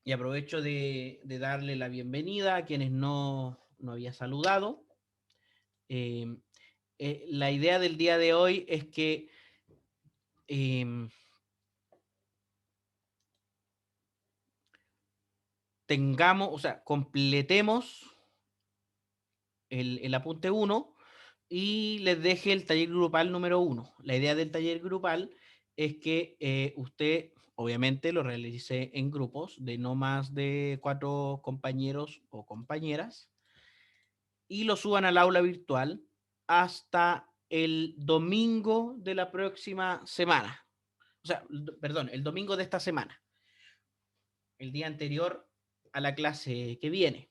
Y aprovecho de darle la bienvenida a quienes no había saludado. Eh, la idea del día de hoy es que eh, tengamos, o sea, completemos el apunte 1 y les deje el taller grupal número 1. La idea del taller grupal es que usted, obviamente, lo realice en grupos de no más de 4 compañeros o compañeras y lo suban al aula virtual hasta el domingo de la próxima semana. O sea, perdón, el domingo de esta semana, el día anterior a la clase que viene.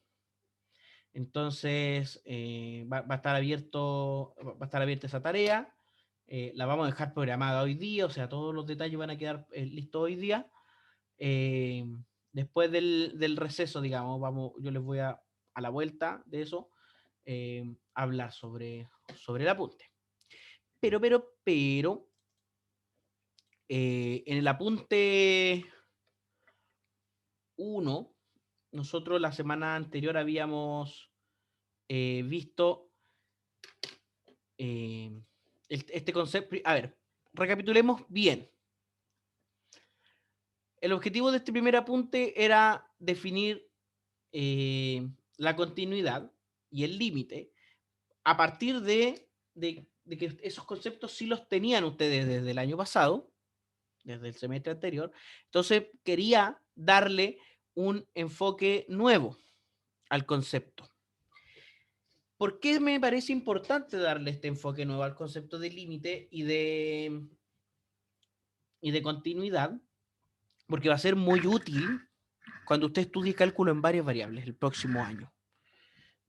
Entonces, va a estar abierta esa tarea. La vamos a dejar programada hoy día, o sea, todos los detalles van a quedar listos hoy día. Eh, Después del receso, digamos, yo les voy a la vuelta de eso, hablar sobre el apunte. Pero, en el apunte 1, nosotros la semana anterior habíamos visto eh, este concepto. A ver, recapitulemos bien. El objetivo de este primer apunte era definir la continuidad y el límite a partir de que esos conceptos sí los tenían ustedes desde el año pasado, desde el semestre anterior. Entonces quería darle un enfoque nuevo al concepto. ¿Por qué me parece importante darle este enfoque nuevo al concepto de límite y de continuidad? Porque va a ser muy útil cuando usted estudie cálculo en varias variables el próximo año.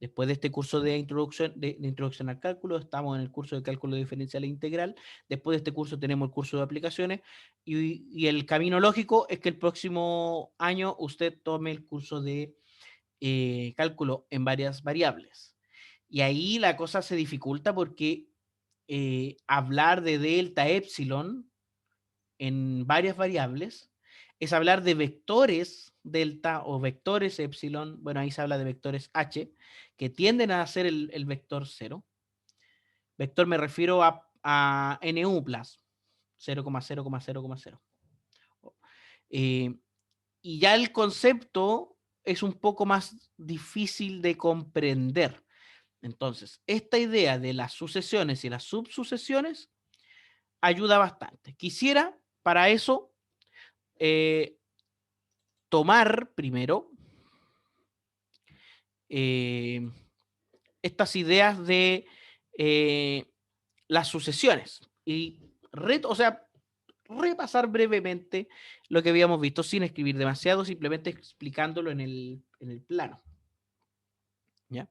Después de este curso de introducción al cálculo, estamos en el curso de cálculo diferencial e integral. Después de este curso tenemos el curso de aplicaciones y el camino lógico es que el próximo año usted tome el curso de cálculo en varias variables. Y ahí la cosa se dificulta porque hablar de delta epsilon en varias variables es hablar de vectores delta o vectores epsilon. Bueno, ahí se habla de vectores h, que tienden a ser el vector 0. Vector me refiero a NU plus 0,0,0,0. Y ya el concepto es un poco más difícil de comprender. Entonces, esta idea de las sucesiones y las subsucesiones ayuda bastante. Quisiera, para eso, eh, tomar primero eh, estas ideas de las sucesiones y, o sea, repasar brevemente lo que habíamos visto sin escribir demasiado, simplemente explicándolo en el plano. ¿Ya?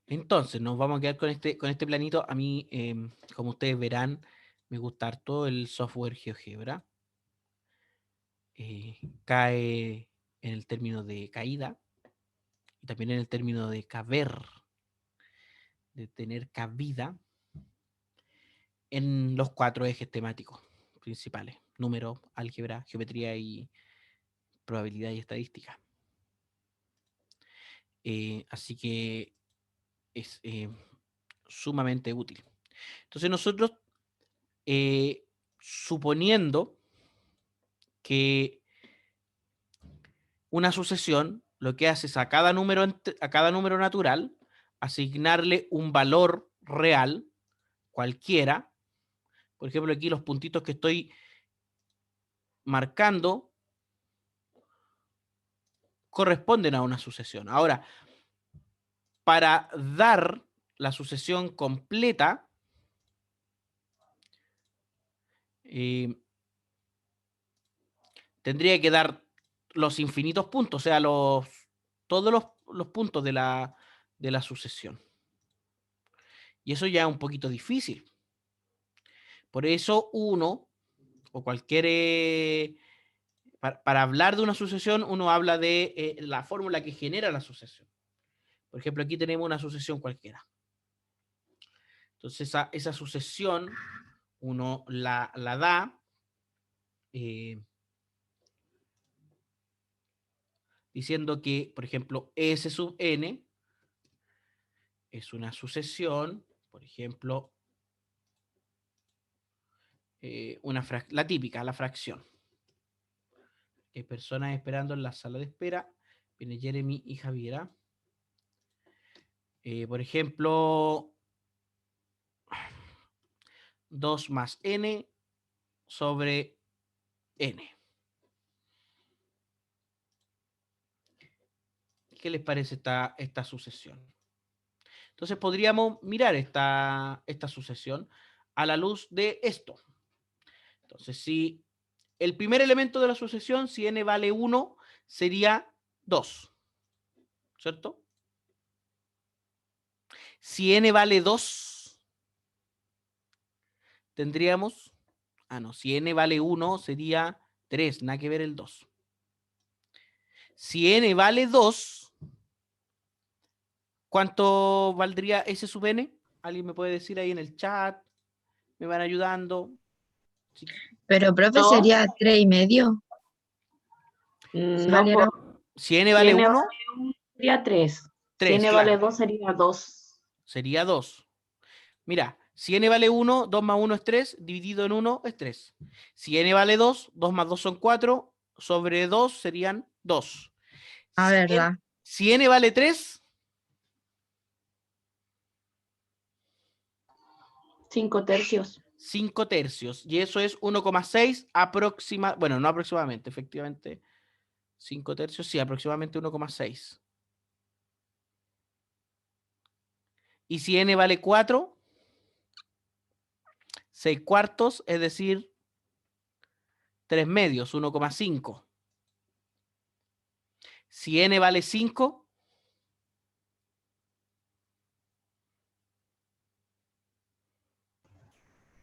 Entonces, nos vamos a quedar con este planito. A mí, como ustedes verán, me gusta harto el software GeoGebra. Cae en el término de caída y también en el término de caber, de tener cabida en los 4 ejes temáticos principales: número, álgebra, geometría y probabilidad y estadística. Así que es sumamente útil. Entonces nosotros, suponiendo que una sucesión lo que hace es a cada número natural asignarle un valor real cualquiera. Por ejemplo, aquí los puntitos que estoy marcando corresponden a una sucesión. Ahora, para dar la sucesión completa, eh, tendría que dar los infinitos puntos, o sea, todos los puntos de la sucesión. Y eso ya es un poquito difícil. Por eso uno, o cualquier... para hablar de una sucesión, uno habla de la fórmula que genera la sucesión. Por ejemplo, aquí tenemos una sucesión cualquiera. Entonces, esa sucesión uno la da diciendo que, por ejemplo, S sub n es una sucesión, por ejemplo, la típica, la fracción. Hay personas esperando en la sala de espera. Viene Jeremy y Javiera. Por ejemplo, 2 más n sobre n. ¿Qué les parece esta sucesión? Entonces podríamos mirar esta sucesión a la luz de esto. Entonces, si el primer elemento de la sucesión, si n vale 1, sería 2. ¿Cierto? Si n vale 2, tendríamos... Ah, no, si n vale 1 sería 3, nada que ver el 2. Si n vale 2, ¿cuánto valdría S sub n? ¿Alguien me puede decir ahí en el chat? ¿Me van ayudando? Sí. Pero, profe, No. sería 3,5. Si No, valiera. Si n si vale n 1, vale 1 sería 3. Si 3, n claro. vale 2 sería 2. Sería 2. Mira, si n vale 1, 2 más 1 es 3, dividido en 1 es 3. Si n vale 2, 2 más 2 son 4, sobre 2 serían 2. A verdad. Si n vale 3, 5 tercios. 5 tercios. Y eso es 1,6 aproximadamente. Bueno, no aproximadamente, efectivamente. 5 tercios, sí, aproximadamente 1,6. Y si n vale 4, 6 cuartos, es decir, 3 medios, 1,5. Si n vale 5,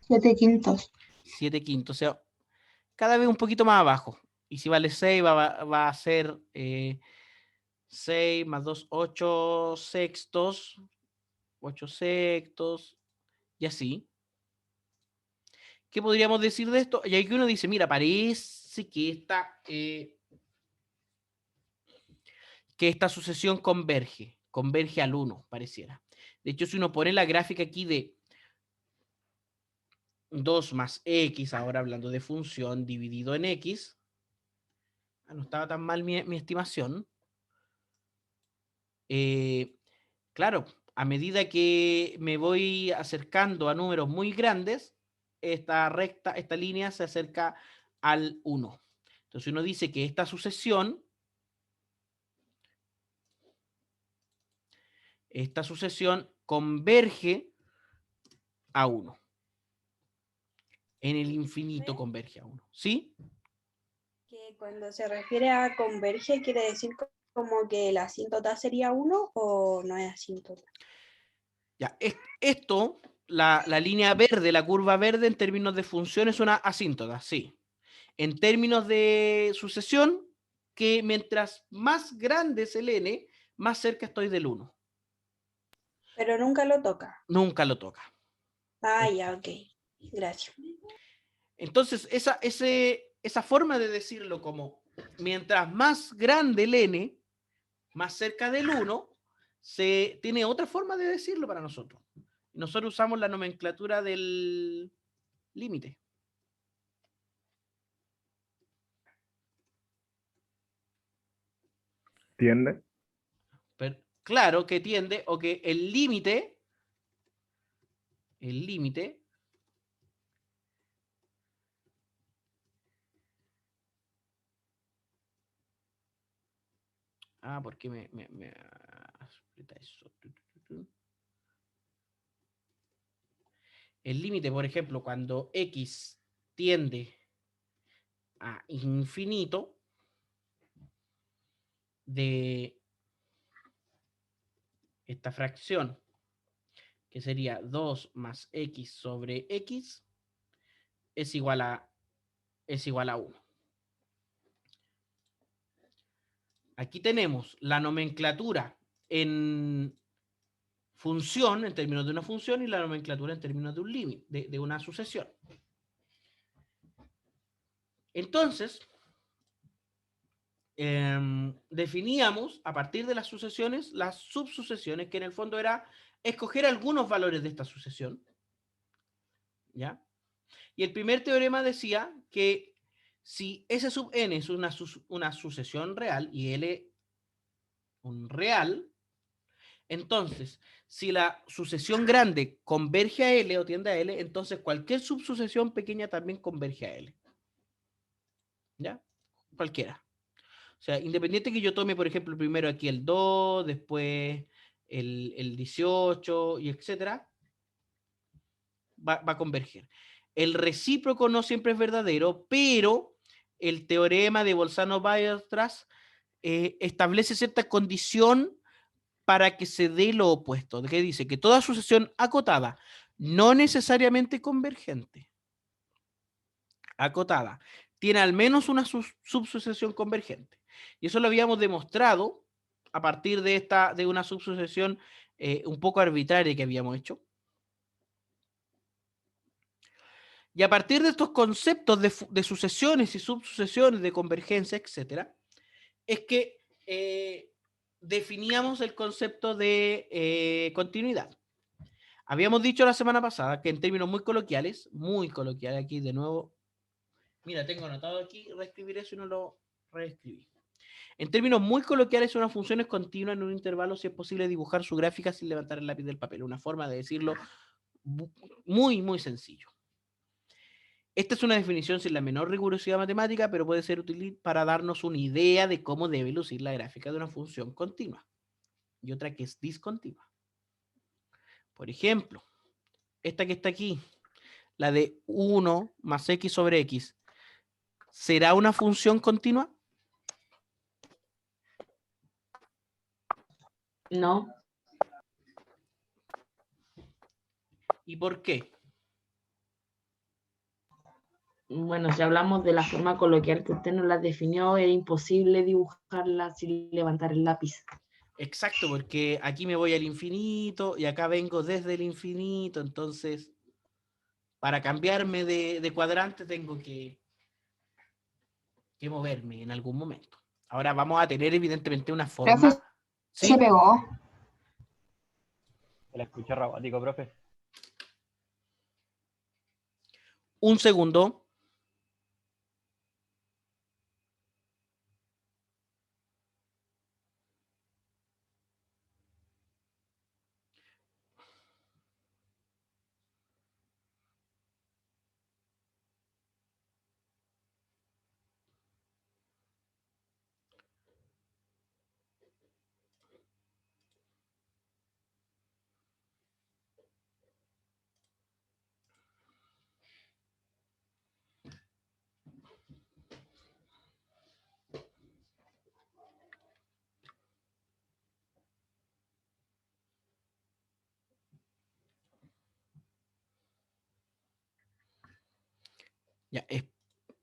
7 quintos. 7 quintos. O sea, cada vez un poquito más abajo. Y si vale 6, va a ser 6 más 2, 8 sextos. 8 sextos. Y así. ¿Qué podríamos decir de esto? Y aquí uno dice, mira, parece que esta sucesión converge al 1, pareciera. De hecho, si uno pone la gráfica aquí de 2 más x, ahora hablando de función, dividido en x, no estaba tan mal mi estimación. Claro, a medida que me voy acercando a números muy grandes, esta línea se acerca al 1. Entonces uno dice que esta sucesión converge a 1. En el infinito converge a 1. ¿Sí? Que cuando se refiere a converge, ¿quiere decir como que la asíntota sería 1 o no es asíntota? Ya, esto, la línea verde, la curva verde en términos de función es una asíntota, sí. En términos de sucesión, que mientras más grande es el n, más cerca estoy del 1. Pero nunca lo toca. Nunca lo toca. Ah, ya, ok. Gracias. Entonces, esa forma de decirlo como mientras más grande el n, más cerca del 1, se tiene otra forma de decirlo para nosotros. Nosotros usamos la nomenclatura del límite. ¿Tiende? Pero, claro que tiende, o que el límite, ¿por qué me explica eso? El límite, por ejemplo, cuando x tiende a infinito de esta fracción, que sería 2 más x sobre x, es igual a 1. Aquí tenemos la nomenclatura en función en términos de una función y la nomenclatura en términos de un límite, de una sucesión. Entonces, definíamos a partir de las sucesiones, las subsucesiones, que en el fondo era escoger algunos valores de esta sucesión. ¿Ya? Y el primer teorema decía que si S sub n es una sucesión real y L un real, entonces, si la sucesión grande converge a L o tiende a L, entonces cualquier subsucesión pequeña también converge a L. ¿Ya? Cualquiera. O sea, independiente que yo tome, por ejemplo, primero aquí el 2, después el 18 y etcétera, va a converger. El recíproco no siempre es verdadero, pero el teorema de Bolzano-Weierstrass establece cierta condición para que se dé lo opuesto, que dice que toda sucesión acotada, no necesariamente convergente, acotada, tiene al menos una subsucesión convergente. Y eso lo habíamos demostrado a partir de una subsucesión un poco arbitraria que habíamos hecho. Y a partir de estos conceptos de sucesiones y subsucesiones, de convergencia, etcétera, es que definíamos el concepto de continuidad. Habíamos dicho la semana pasada que en términos muy coloquiales, aquí de nuevo, mira, tengo anotado aquí, reescribir eso y no lo reescribí. En términos muy coloquiales, una función es continua en un intervalo si es posible dibujar su gráfica sin levantar el lápiz del papel. Una forma de decirlo muy, muy sencillo. Esta es una definición sin la menor rigurosidad matemática, pero puede ser útil para darnos una idea de cómo debe lucir la gráfica de una función continua y otra que es discontinua. Por ejemplo, esta que está aquí, la de 1 más x sobre x, ¿será una función continua? No. ¿Y por qué? Bueno, si hablamos de la forma coloquial que usted nos la definió, es imposible dibujarla sin levantar el lápiz. Exacto, porque aquí me voy al infinito y acá vengo desde el infinito, entonces para cambiarme de cuadrante tengo que moverme en algún momento. Ahora vamos a tener evidentemente una forma... Profe, ¿Sí? se pegó. Se la escucha robótico, profe. Un segundo. Ya,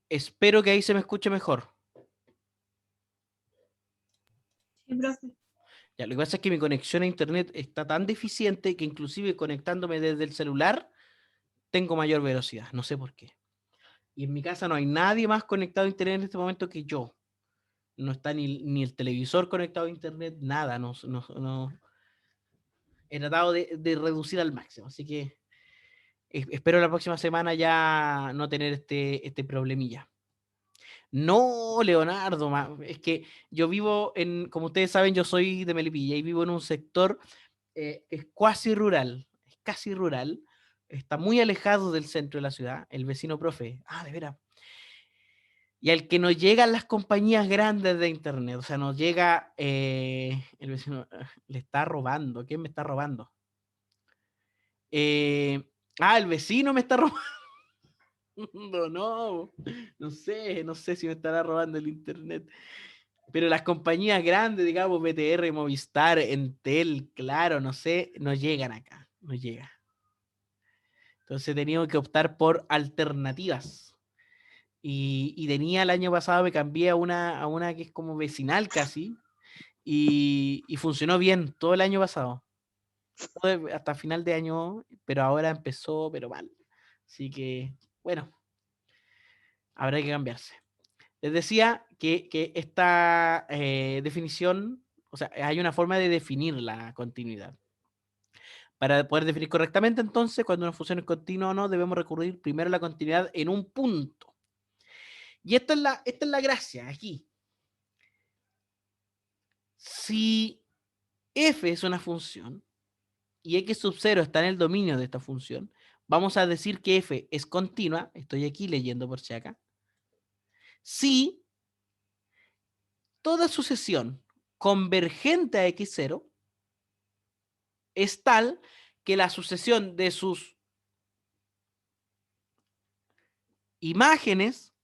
espero que ahí se me escuche mejor. Sí, profe. Ya, lo que pasa es que mi conexión a internet está tan deficiente que inclusive conectándome desde el celular tengo mayor velocidad. No sé por qué. Y en mi casa no hay nadie más conectado a internet en este momento que yo. No está ni el televisor conectado a internet, nada. No. He tratado de reducir al máximo. Así que espero la próxima semana ya no tener este problemilla. No, Leonardo, es que yo vivo como ustedes saben, yo soy de Melipilla y vivo en un sector que es casi rural, está muy alejado del centro de la ciudad, el vecino profe, de veras, y al que nos llegan las compañías grandes de internet, o sea, nos llega el vecino, le está robando, ¿quién me está robando? El vecino me está robando. No sé si me estará robando el internet. Pero las compañías grandes, digamos, BTR, Movistar, Entel, Claro, no sé, no llegan acá, no llega. Entonces he tenido que optar por alternativas. Y tenía el año pasado, me cambié a una que es como vecinal casi, y funcionó bien todo el año pasado. hasta final de año, pero ahora empezó, pero mal. Así que, bueno, habrá que cambiarse. Les decía que esta definición, o sea, hay una forma de definir la continuidad. Para poder definir correctamente, entonces, cuando una función es continua o no, debemos recurrir primero a la continuidad en un punto. Y esta es la gracia aquí. Si f es una función y x sub 0 está en el dominio de esta función, vamos a decir que f es continua, estoy aquí leyendo por si acá, si toda sucesión convergente a x0 es tal que la sucesión de sus imágenes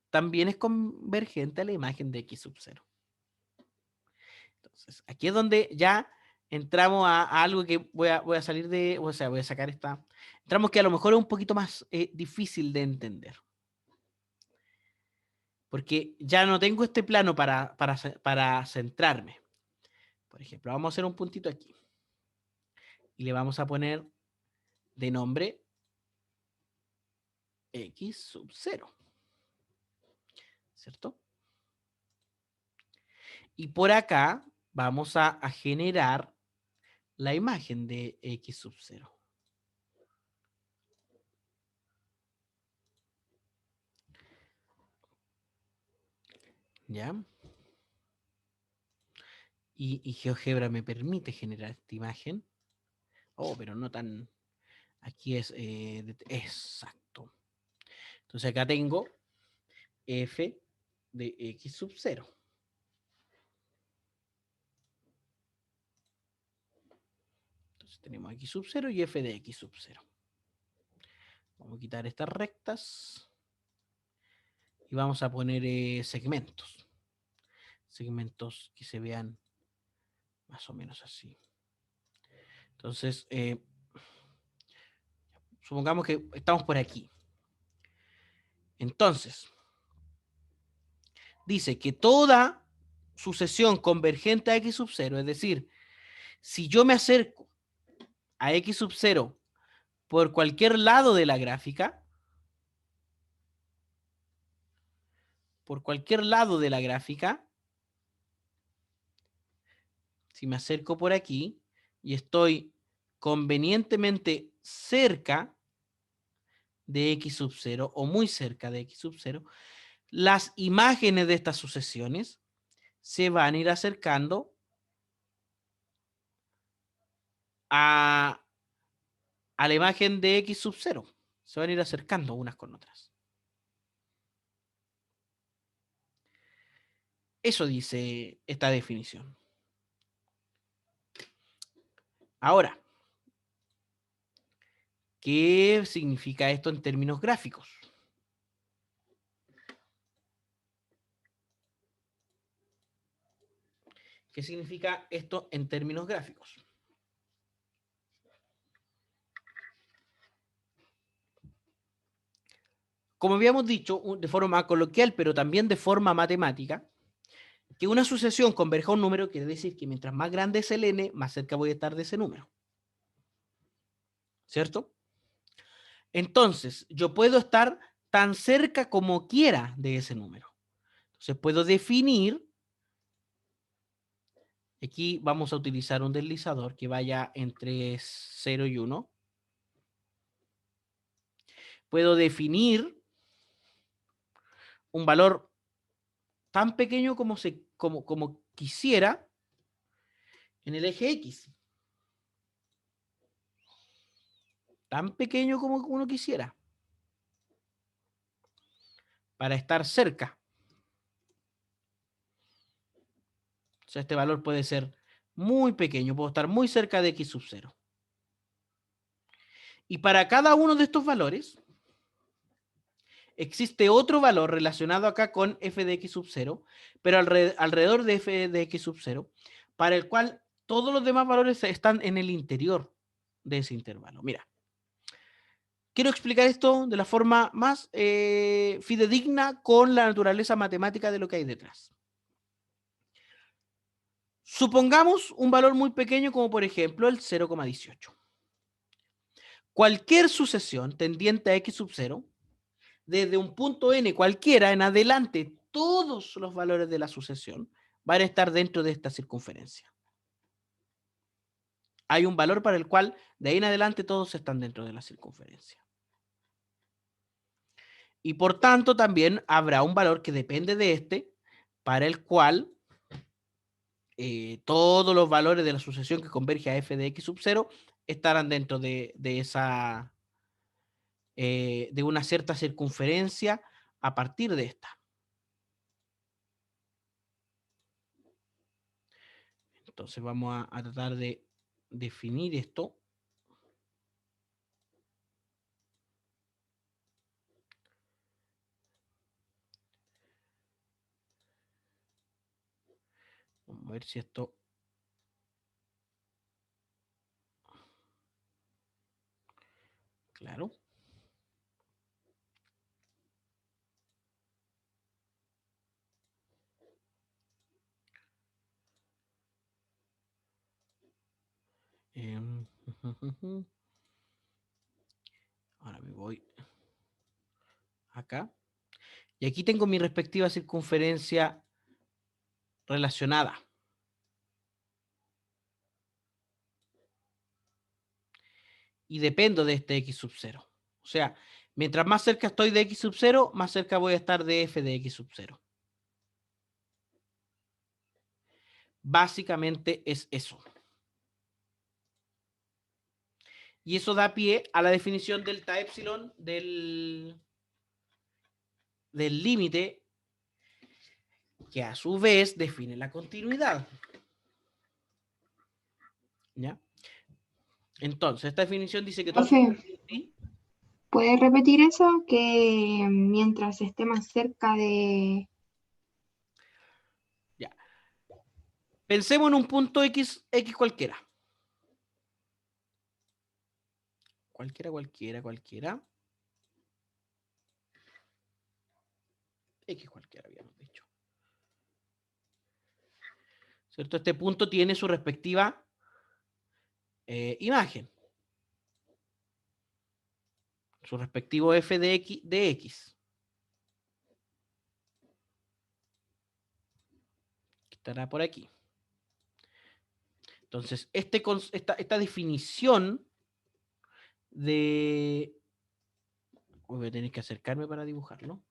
también es convergente a la imagen de x sub 0. Entonces, aquí es donde ya entramos a algo que voy a salir de, o sea, voy a sacar esta. Entramos que a lo mejor es un poquito más difícil de entender. Porque ya no tengo este plano para centrarme. Por ejemplo, vamos a hacer un puntito aquí. Y le vamos a poner de nombre x sub 0. ¿Cierto? Y por acá vamos a generar la imagen de x sub 0. ¿Ya? Y GeoGebra me permite generar esta imagen. Oh, pero no tan... Aquí es... exacto. Entonces acá tengo f de x sub 0. Entonces tenemos x sub 0 y f de x sub 0. Vamos a quitar estas rectas. Y vamos a poner segmentos. Segmentos que se vean más o menos así. Entonces, supongamos que estamos por aquí. Entonces, dice que toda sucesión convergente a x sub 0, es decir, si yo me acerco a x sub 0 por cualquier lado de la gráfica, si me acerco por aquí y estoy convenientemente cerca de x sub 0 o muy cerca de x sub 0, las imágenes de estas sucesiones se van a ir acercando a la imagen de x sub 0. Se van a ir acercando unas con otras. Eso dice esta definición. Ahora, ¿qué significa esto en términos gráficos? ¿Qué significa esto en términos gráficos? Como habíamos dicho, de forma coloquial, pero también de forma matemática, que una sucesión converja a un número quiere decir que mientras más grande es el n, más cerca voy a estar de ese número. ¿Cierto? Entonces, yo puedo estar tan cerca como quiera de ese número. Entonces, puedo definir, aquí vamos a utilizar un deslizador que vaya entre 0 y 1. Puedo definir un valor tan pequeño como quisiera en el eje X. Tan pequeño como uno quisiera. Para estar cerca. O sea, este valor puede ser muy pequeño. Puedo estar muy cerca de X sub 0. Y para cada uno de estos valores, existe otro valor relacionado acá con f de x sub 0, pero alrededor de f de x sub 0, para el cual todos los demás valores están en el interior de ese intervalo. Mira, quiero explicar esto de la forma más fidedigna con la naturaleza matemática de lo que hay detrás. Supongamos un valor muy pequeño como por ejemplo el 0,18. Cualquier sucesión tendiente a x sub 0, desde un punto n cualquiera en adelante, todos los valores de la sucesión van a estar dentro de esta circunferencia. Hay un valor para el cual de ahí en adelante todos están dentro de la circunferencia. Y por tanto también habrá un valor que depende de este, para el cual todos los valores de la sucesión que converge a f de x sub 0 estarán dentro de esa, de una cierta circunferencia a partir de esta. Entonces vamos a tratar de definir esto. Vamos a ver si esto... Claro. Ahora me voy acá. Y aquí tengo mi respectiva circunferencia relacionada. Y dependo de este x sub 0. O sea, mientras más cerca estoy de x sub 0, más cerca voy a estar de f de x sub 0. Básicamente es eso. Y eso da pie a la definición delta epsilon del límite, que a su vez define la continuidad. ¿Ya? Entonces, esta definición dice que todo... ¿Sí? ¿Puedes repetir eso? Que mientras esté más cerca de... Ya. Pensemos en un punto X cualquiera. Cualquiera. X cualquiera, habíamos dicho. ¿Cierto? Este punto tiene su respectiva imagen. Su respectivo f de x. Estará por aquí. Entonces, esta definición de... Voy a tener que acercarme para dibujarlo.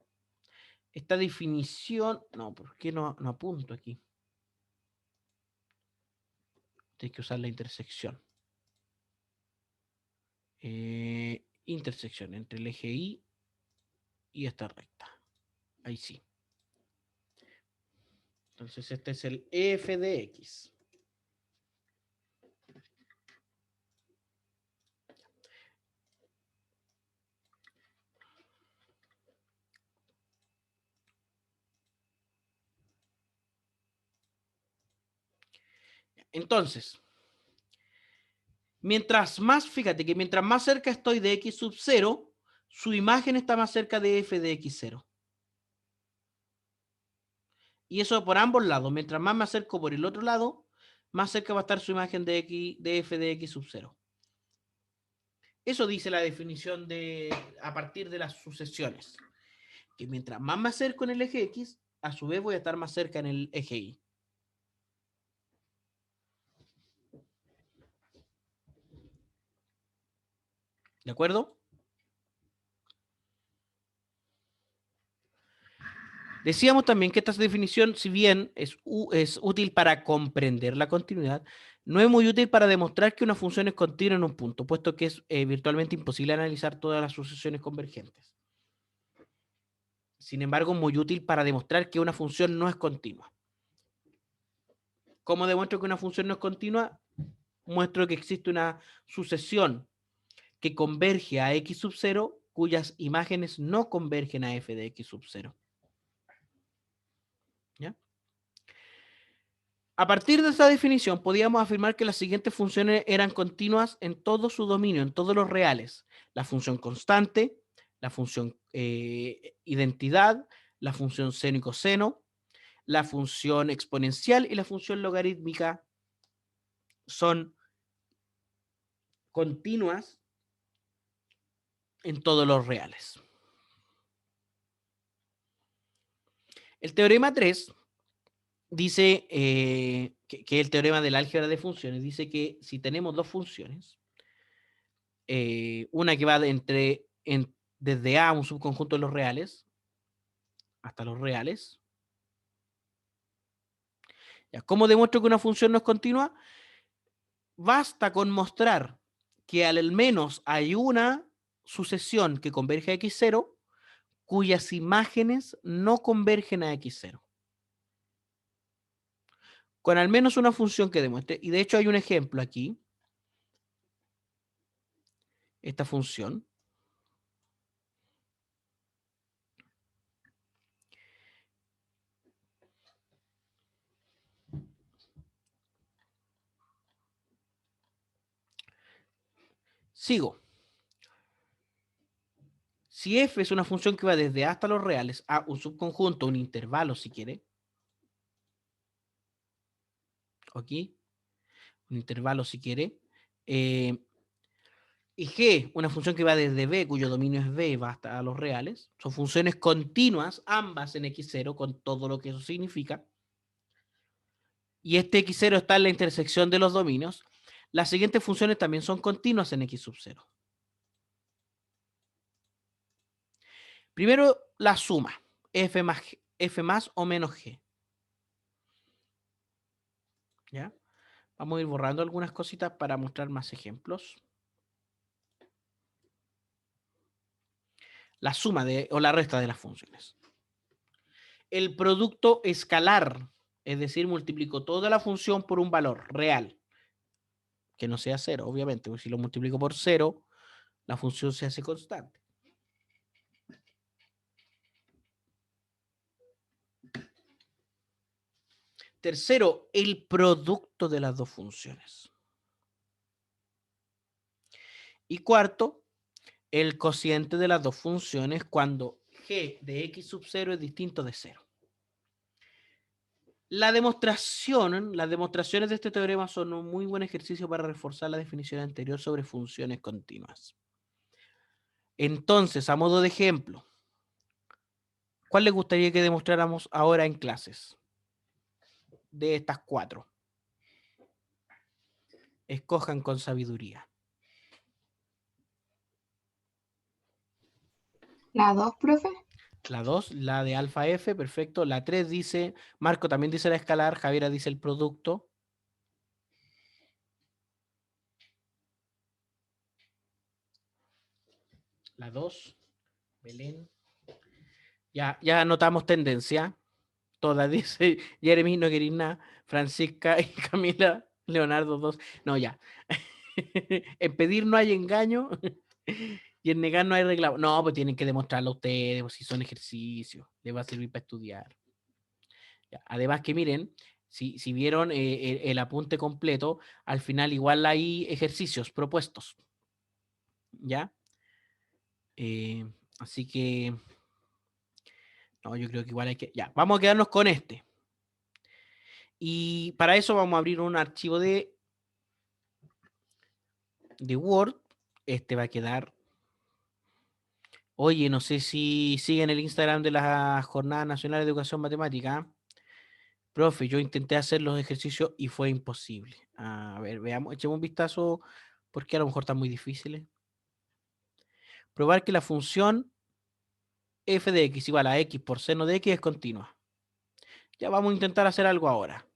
Esta definición... No, ¿por qué no apunto aquí? Tienes que usar la intersección. Intersección entre el eje Y y esta recta. Ahí sí. Entonces este es el f de x. Entonces, fíjate que mientras más cerca estoy de x sub 0, su imagen está más cerca de f de x0. Y eso por ambos lados. Mientras más me acerco por el otro lado, más cerca va a estar su imagen de f de x sub 0. Eso dice la definición a partir de las sucesiones. Que mientras más me acerco en el eje X, a su vez voy a estar más cerca en el eje Y. ¿De acuerdo? Decíamos también que esta definición, si bien es útil para comprender la continuidad, no es muy útil para demostrar que una función es continua en un punto, puesto que es virtualmente imposible analizar todas las sucesiones convergentes. Sin embargo, es muy útil para demostrar que una función no es continua. ¿Cómo demuestro que una función no es continua? Muestro que existe una sucesión que converge a x sub 0, cuyas imágenes no convergen a f de x sub 0. ¿Ya? A partir de esta definición, podíamos afirmar que las siguientes funciones eran continuas en todo su dominio, en todos los reales. La función constante, la función identidad, la función seno y coseno, la función exponencial y la función logarítmica son continuas en todos los reales. El teorema 3 dice, que es el teorema del álgebra de funciones, dice que si tenemos dos funciones, una que va desde A, un subconjunto de los reales, hasta los reales. Ya, ¿cómo demuestro que una función no es continua? Basta con mostrar que al menos hay una sucesión que converge a x0 cuyas imágenes no convergen a x0. Con al menos una función que demuestre, y de hecho hay un ejemplo aquí, esta función. Sigo. Si f es una función que va desde A hasta los reales, a un subconjunto, un intervalo si quiere, aquí, un intervalo si quiere, y g, una función que va desde B, cuyo dominio es B, va hasta los reales, son funciones continuas, ambas en x0, con todo lo que eso significa, y este x0 está en la intersección de los dominios, las siguientes funciones también son continuas en x sub 0. Primero, la suma, f más o menos g. ¿Ya? Vamos a ir borrando algunas cositas para mostrar más ejemplos. La suma o la resta de las funciones. El producto escalar, es decir, multiplico toda la función por un valor real, que no sea 0, obviamente, porque si lo multiplico por 0, la función se hace constante. Tercero, el producto de las dos funciones. Y cuarto, el cociente de las dos funciones cuando g de x sub 0 es distinto de 0. Las demostraciones de este teorema son un muy buen ejercicio para reforzar la definición anterior sobre funciones continuas. Entonces, a modo de ejemplo, ¿cuál les gustaría que demostráramos ahora en clases? De estas 4. Escojan con sabiduría. La 2, profe. La 2, la de alfa f, perfecto. La 3 dice, Marco también dice la escalar, Javiera dice el producto. La 2, Belén. Ya notamos tendencia. Todas dice Jeremy, no queréis nada. Francisca y Camila, Leonardo 2. No, ya. En pedir no hay engaño y en negar no hay reclamo. No, pues tienen que demostrarlo ustedes, pues si son ejercicios, les va a servir para estudiar. Ya. Además que miren, si vieron el apunte completo, al final igual hay ejercicios propuestos. ¿Ya? Así que... No, yo creo que igual hay que... Ya, vamos a quedarnos con este. Y para eso vamos a abrir un archivo de Word. Este va a quedar... Oye, no sé si siguen el Instagram de la Jornada Nacional de Educación Matemática. Profe, yo intenté hacer los ejercicios y fue imposible. A ver, veamos, echemos un vistazo porque a lo mejor están muy difíciles. Probar que la función f de x igual a x por seno de x es continua. Ya vamos a intentar hacer algo ahora.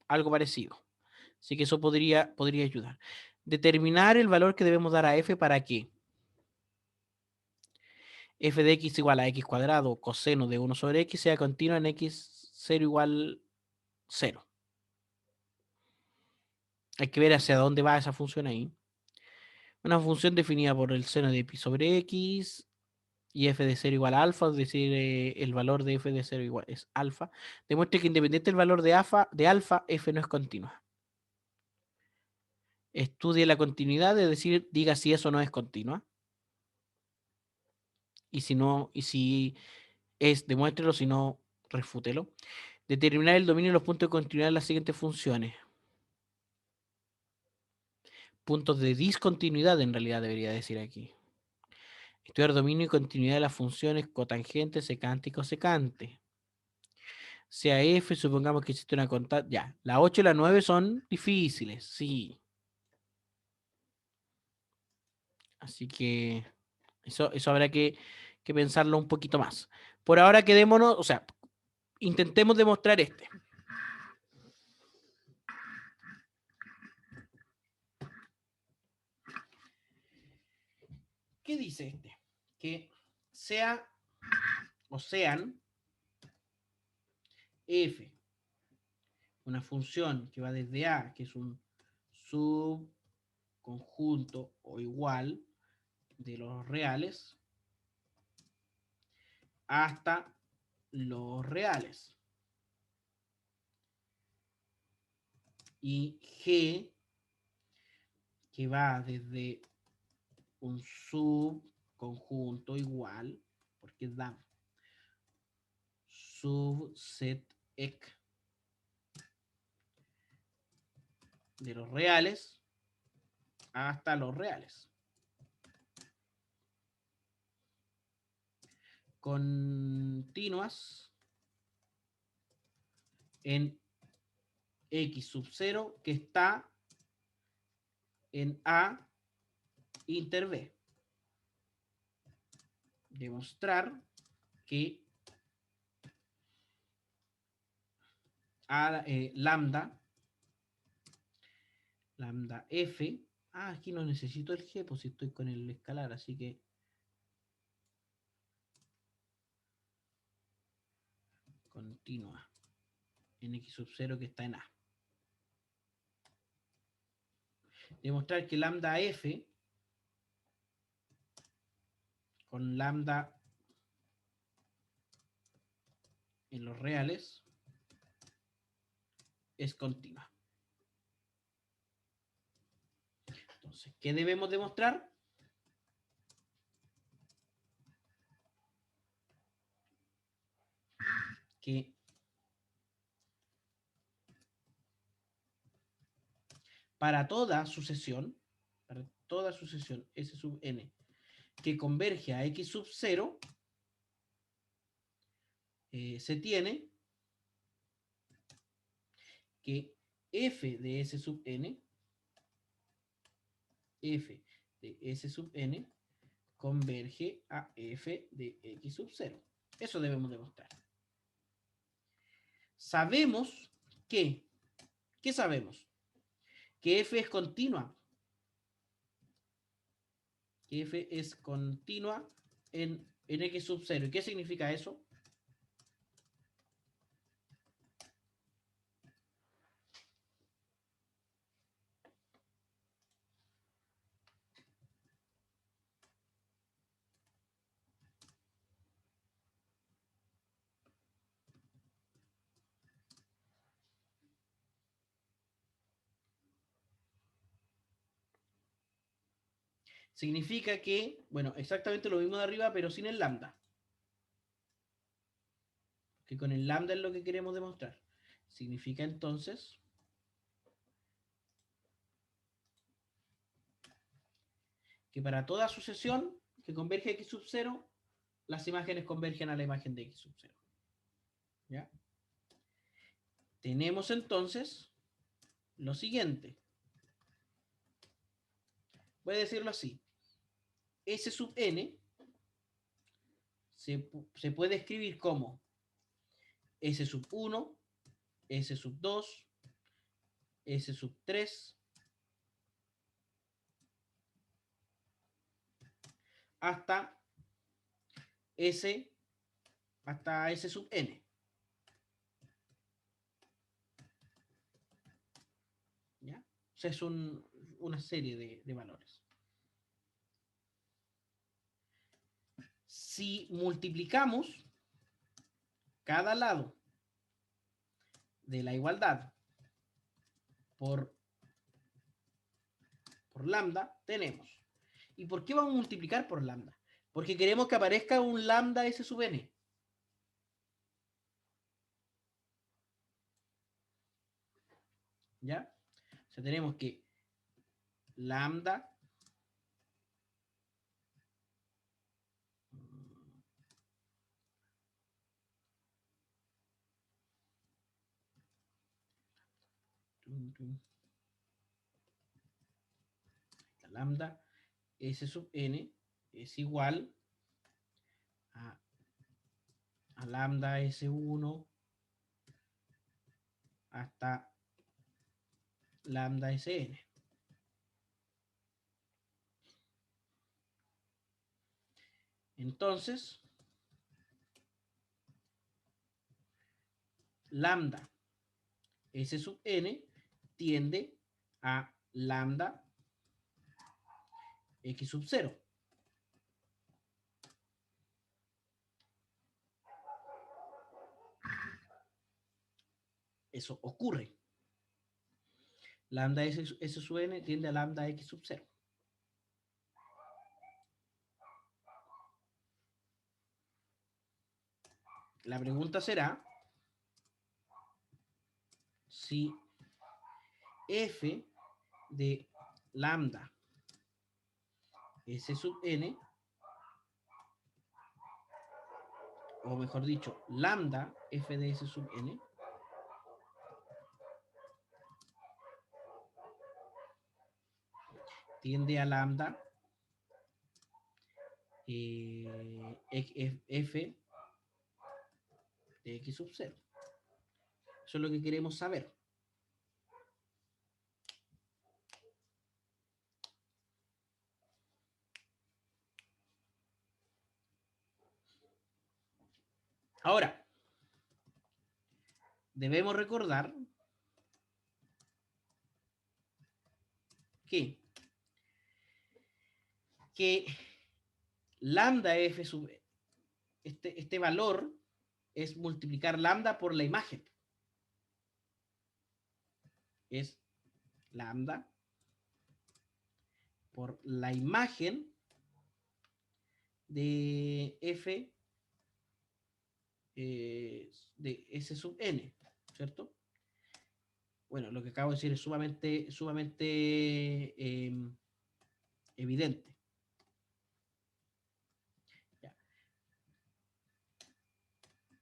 Algo parecido. Así que eso podría ayudar. Determinar el valor que debemos dar a f para que f de x igual a x cuadrado coseno de 1 sobre x sea continua en x0 igual 0. Hay que ver hacia dónde va esa función ahí. Una función definida por el seno de pi sobre x y f de 0 igual a alfa, es decir, el valor de f de 0 igual es alfa. Demuestre que independiente del valor de alfa, f no es continua. Estudie la continuidad, es decir, diga si eso no es continua. Y si no, y si es, demuéstrelo, si no, refútelo. Determinar el dominio de los puntos de continuidad de las siguientes funciones. Puntos de discontinuidad, en realidad debería decir aquí. Estudiar dominio y continuidad de las funciones cotangente, secante y cosecante. Sea F, supongamos que existe una constante. Ya, la 8 y la 9 son difíciles, sí. Así que eso habrá que pensarlo un poquito más. Por ahora quedémonos, o sea, intentemos demostrar este. ¿Qué dice este? Que sea o sean f, una función que va desde A, que es un subconjunto o igual de los reales, hasta los reales. Y G, que va desde un subconjunto igual, porque da subset ec de los reales hasta los reales. Continuas en x sub 0 que está en A inter B. Demostrar que lambda f, aquí no necesito el g, pues si estoy con el escalar, así que continua en x sub 0 que está en A. Demostrar que lambda f con lambda en los reales es continua. Entonces, ¿qué debemos demostrar? Que para toda sucesión S sub n que converge a X sub 0, se tiene que f de S sub n converge a f de X sub 0. Eso debemos demostrar. Sabemos que, ¿qué sabemos? Que f es continua. Que f es continua en X sub 0. ¿Y qué significa eso? Significa que, bueno, exactamente lo mismo de arriba, pero sin el lambda. Que con el lambda es lo que queremos demostrar. Significa entonces que para toda sucesión que converge a X sub 0, las imágenes convergen a la imagen de X sub 0. ¿Ya? Tenemos entonces lo siguiente. Voy a decirlo así. S sub n se puede escribir como S sub 1, S sub 2, S sub 3, hasta S sub n. ¿Ya? O sea, es una serie de valores. Si multiplicamos cada lado de la igualdad por lambda, tenemos. ¿Y por qué vamos a multiplicar por lambda? Porque queremos que aparezca un lambda S sub n. ¿Ya? O sea, tenemos que lambda la lambda S sub n es igual a lambda S1 hasta lambda Sn. Entonces, lambda S sub n tiende a lambda X sub 0. Eso ocurre. Lambda S sub n tiende a lambda X sub 0. La pregunta será si f de lambda S sub n, o mejor dicho, lambda f de S sub n, tiende a lambda f de X sub 0. Eso es lo que queremos saber. Ahora, debemos recordar que lambda f sub este valor es multiplicar lambda por la imagen. Es lambda por la imagen de f de S sub n, ¿cierto? Bueno, lo que acabo de decir es sumamente evidente. Ya.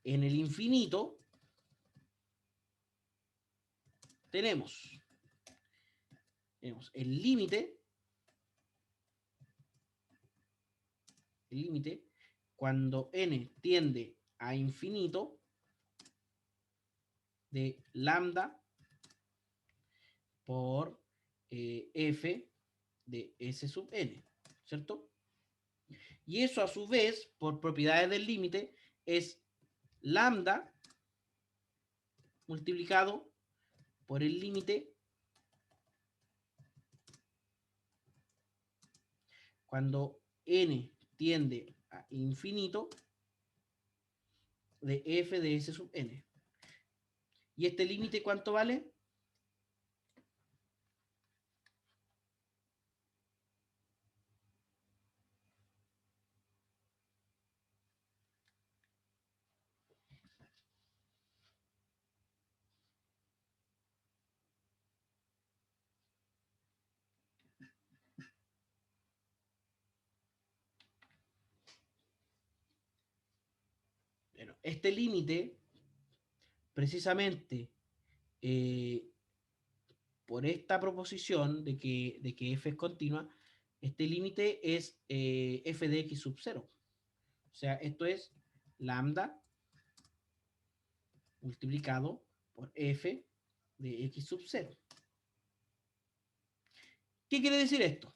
En el infinito tenemos el límite cuando n tiende a infinito de lambda por f de S sub n, ¿cierto? Y eso a su vez, por propiedades del límite, es lambda multiplicado por el límite cuando n tiende a infinito de f de S sub n. ¿Y este límite cuánto vale? Bueno, este límite, precisamente, por esta proposición de que f es continua, este límite es f de x sub 0. O sea, esto es lambda multiplicado por f de x sub 0. ¿Qué quiere decir esto?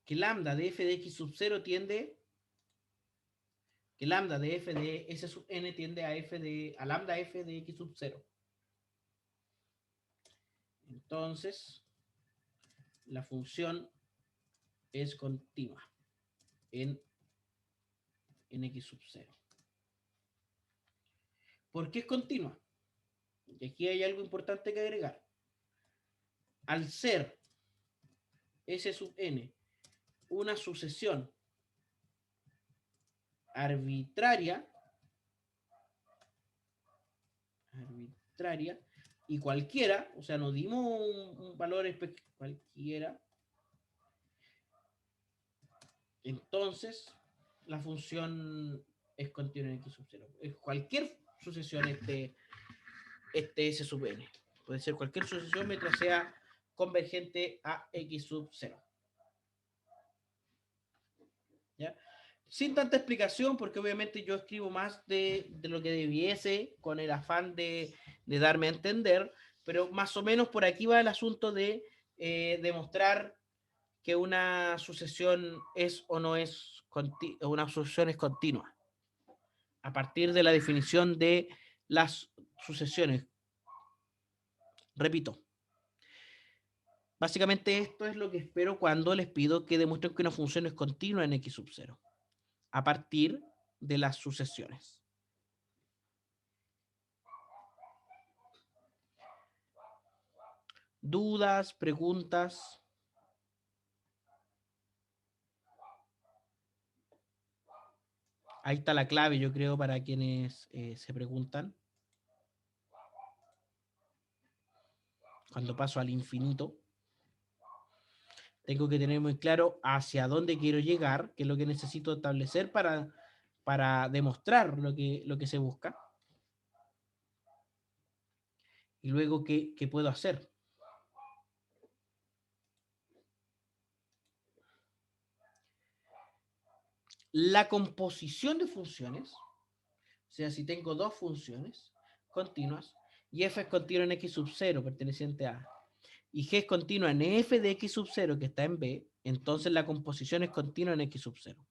Que lambda de f de x sub 0 tiende, que lambda de f de S sub n tiende a lambda f de x sub 0. Entonces, la función es continua en x sub 0. ¿Por qué es continua? Y aquí hay algo importante que agregar. Al ser S sub n una sucesión arbitraria y cualquiera, o sea, nos dimos un valor cualquiera, entonces la función es continua en x sub 0. Es cualquier sucesión este S sub n. Puede ser cualquier sucesión mientras sea convergente a x sub 0. ¿Ya? Sin tanta explicación, porque obviamente yo escribo más de lo que debiese con el afán de darme a entender, pero más o menos por aquí va el asunto de demostrar que una sucesión es o no es una sucesión es continua a partir de la definición de las sucesiones. Repito, básicamente esto es lo que espero cuando les pido que demuestren que una función es continua en x sub 0 a partir de las sucesiones. ¿Dudas, preguntas? Ahí está la clave, yo creo, para quienes se preguntan. Cuando paso al infinito, tengo que tener muy claro hacia dónde quiero llegar, qué es lo que necesito establecer para demostrar lo que se busca. Y luego, ¿qué puedo hacer? La composición de funciones, o sea, si tengo dos funciones continuas, y f es continua en x sub 0 perteneciente a, y g es continua en f de x sub 0 que está en b, entonces la composición es continua en x sub 0.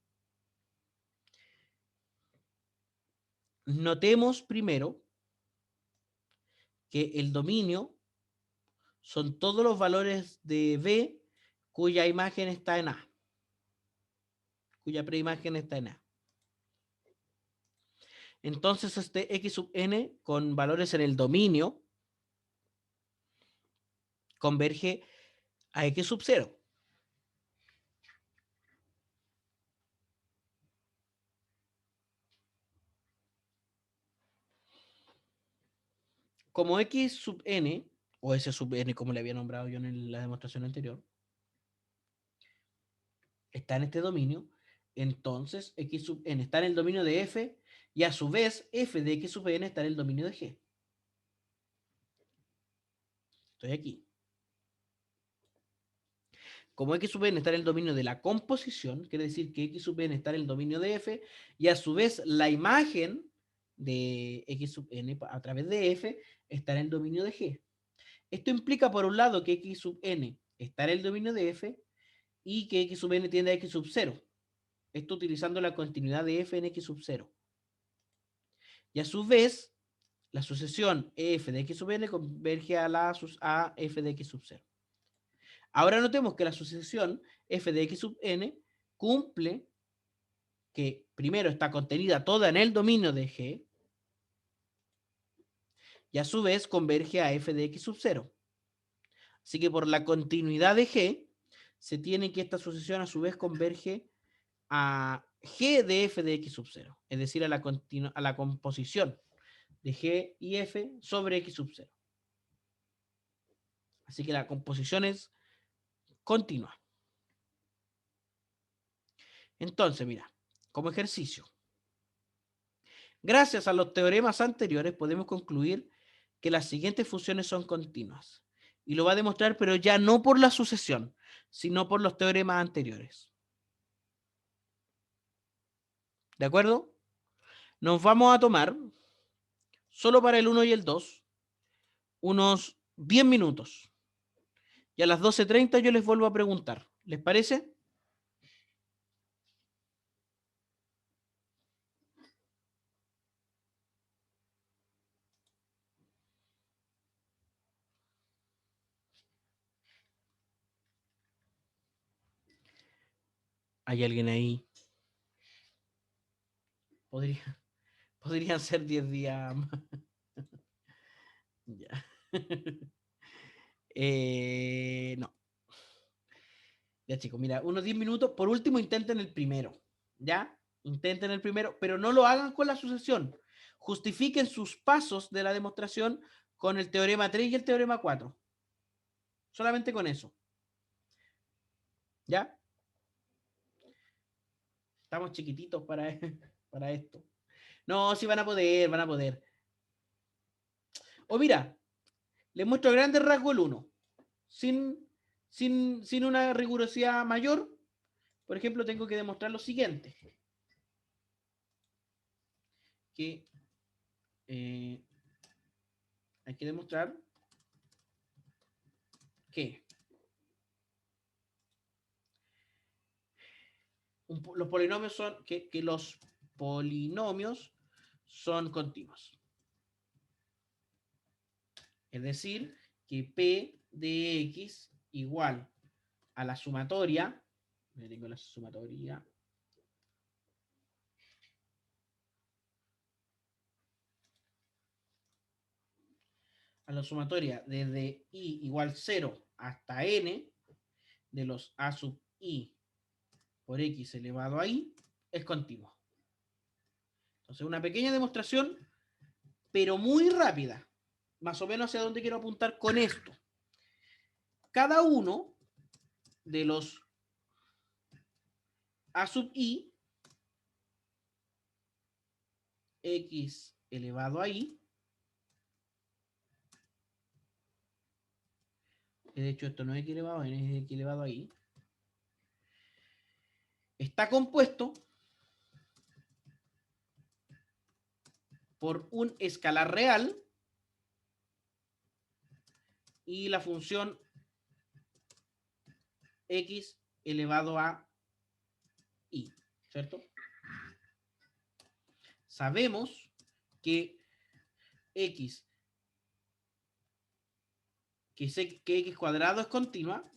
Notemos primero que el dominio son todos los valores de b cuya imagen está en a, cuya preimagen está en a. Entonces este x sub n con valores en el dominio converge a x sub 0. Como x sub n, o s sub n como le había nombrado yo en la demostración anterior, está en este dominio, entonces x sub n está en el dominio de f, y a su vez f de x sub n está en el dominio de g. Estoy aquí. Como x sub n está en el dominio de la composición, quiere decir que x sub n está en el dominio de f, y a su vez la imagen de x sub n a través de f está en el dominio de g. Esto implica, por un lado, que x sub n está en el dominio de f y que x sub n tiende a x sub 0. Esto utilizando la continuidad de f en x sub 0. Y a su vez, la sucesión f de x sub n converge a f de x sub 0. Ahora notemos que la sucesión f de x sub n cumple que primero está contenida toda en el dominio de g y a su vez converge a f de x sub 0. Así que por la continuidad de g se tiene que esta sucesión a su vez converge a g de f de x sub 0, es decir, a la composición de g y f sobre x sub 0. Así que la composición es continua. Entonces, mira, como ejercicio, gracias a los teoremas anteriores podemos concluir que las siguientes funciones son continuas. Y lo va a demostrar, pero ya no por la sucesión, sino por los teoremas anteriores. ¿De acuerdo? Nos vamos a tomar, solo para el 1 y el 2, unos 10 minutos. Y a las 12:30 yo les vuelvo a preguntar. ¿Les parece? ¿Hay alguien ahí? Podrían ser 10 días más. Ya. No. Ya, chicos, mira, unos 10 minutos. Por último, intenten el primero. ¿Ya? Intenten el primero, pero no lo hagan con la sucesión. Justifiquen sus pasos de la demostración con el teorema 3 y el teorema 4. Solamente con eso. ¿Ya? Estamos chiquititos para, para esto. No, sí van a poder, van a poder. O mira, les muestro grandes rasgos el 1. Sin una rigurosidad mayor. Por ejemplo, tengo que demostrar lo siguiente. Que hay que demostrar que los polinomios son que los polinomios son continuos. Es decir, que P de X igual a la sumatoria, le tengo la sumatoria, a la sumatoria desde I igual 0 hasta N de los A sub I por X elevado a I es continuo. Entonces, una pequeña demostración, pero muy rápida. Más o menos hacia dónde quiero apuntar con esto. Cada uno de los A sub I, X elevado a I, de hecho esto no es X elevado a N, es X elevado a I, está compuesto por un escalar real y la función X elevado a I, ¿cierto? Sabemos que X, que X cuadrado es continua.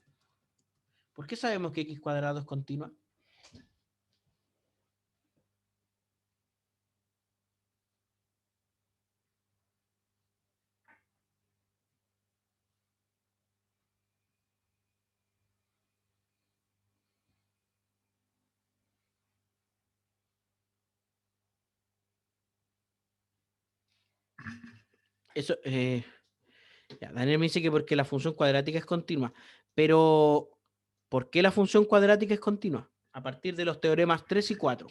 ¿Por qué sabemos que X cuadrado es continua? Eso, ya, Daniel me dice que porque la función cuadrática es continua. Pero, ¿por qué la función cuadrática es continua? A partir de los teoremas 3 y 4.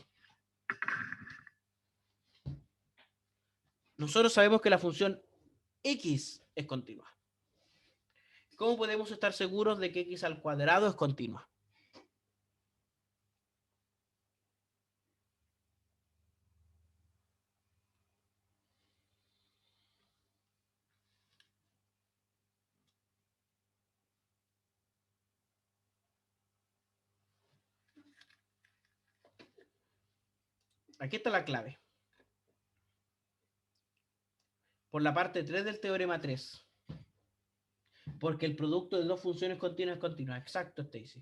Nosotros sabemos que la función X es continua. ¿Cómo podemos estar seguros de que X al cuadrado es continua? Aquí está la clave. Por la parte 3 del teorema 3. Porque el producto de dos funciones continuas es continua. Exacto, Stacy.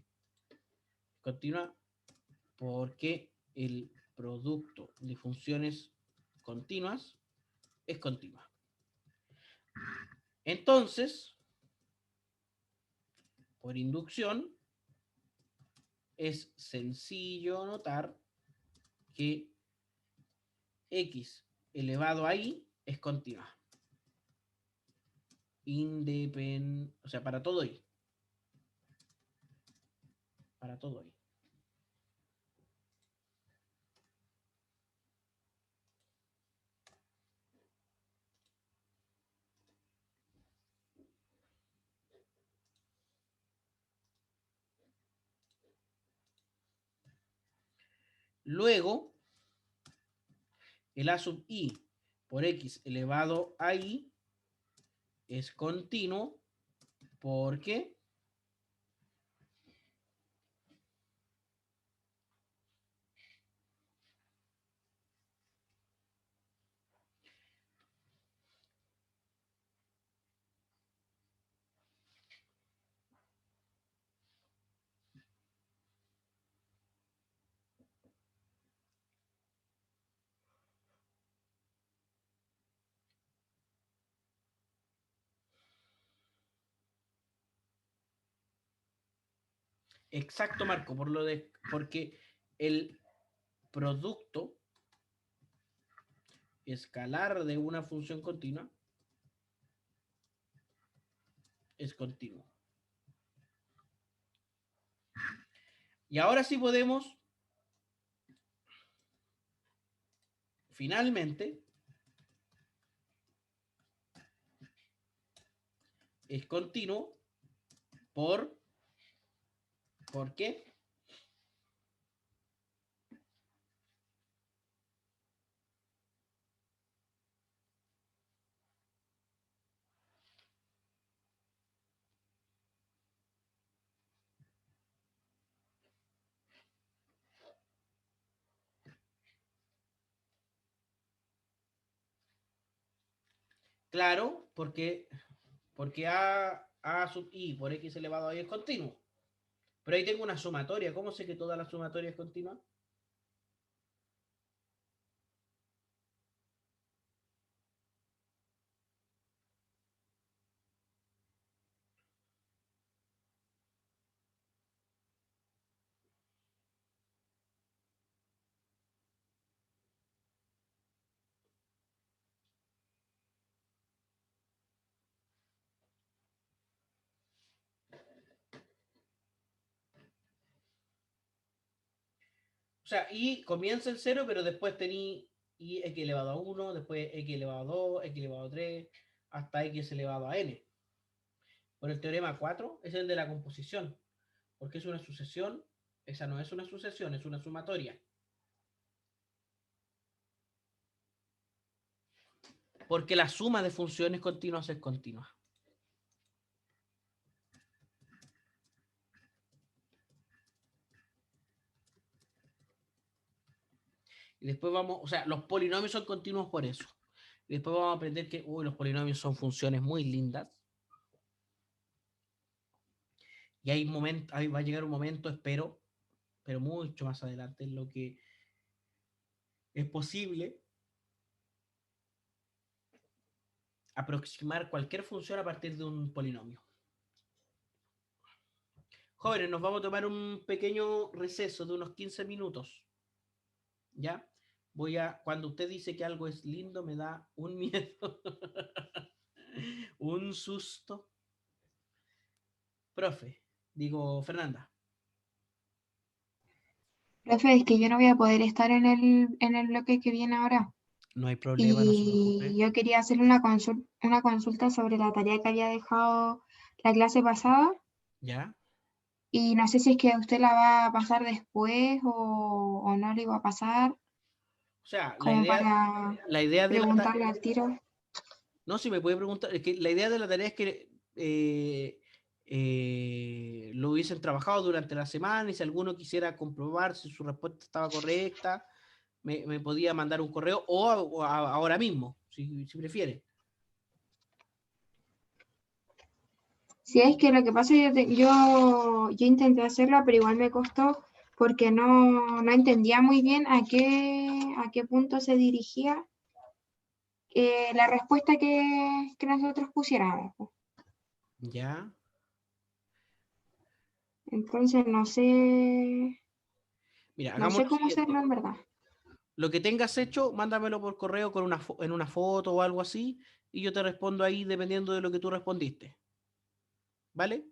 Continua porque el producto de funciones continuas es continua. Entonces, por inducción, es sencillo notar que X elevado a I es continua. O sea, para todo I. Para todo I. Luego, el A sub I por X elevado a I es continuo porque Exacto, Marco, porque el producto escalar de una función continua es continuo. Y ahora sí podemos finalmente es continuo ¿por qué? Claro, porque a sub i por x elevado a y es continuo. Pero ahí tengo una sumatoria. ¿Cómo sé que toda la sumatoria es continua? O sea, y comienza en 0, pero después tení y x elevado a 1, después x elevado a 2, x elevado a 3, hasta x elevado a n. Por el teorema 4 es el de la composición, porque es una sucesión, esa no es una sucesión, es una sumatoria. Porque la suma de funciones continuas es continua. Y después vamos, o sea, los polinomios son continuos por eso. Y después vamos a aprender que los polinomios son funciones muy lindas. Y ahí va a llegar un momento, espero, pero mucho más adelante, en lo que es posible aproximar cualquier función a partir de un polinomio. Jóvenes, nos vamos a tomar un pequeño receso de unos 15 minutos. ¿Ya? Cuando usted dice que algo es lindo, me da un miedo, un susto. Profe, digo, Fernanda. Profe, es que yo no voy a poder estar en el bloque que viene ahora. No hay problema, no se preocupe. Y yo quería hacerle una consulta sobre la tarea que había dejado la clase pasada. ¿Ya? Y no sé si es que usted la va a pasar después o no la iba a pasar, O sea, como para la idea de la tarea... preguntarle al tiro. No, si me puede preguntar, es que la idea de la tarea es que lo hubiesen trabajado durante la semana y si alguno quisiera comprobar si su respuesta estaba correcta, me podía mandar un correo o ahora mismo, si prefiere. Sí, es que lo que pasa es que yo intenté hacerla, pero igual me costó porque no entendía muy bien a qué punto se dirigía la respuesta que nosotros pusiéramos, po. ¿Ya? Entonces Mira, no hagamos sé lo cómo siguiente. hacerlo en verdad. Lo que tengas hecho, mándamelo por correo con en una foto o algo así y yo te respondo ahí dependiendo de lo que tú respondiste. ¿Vale?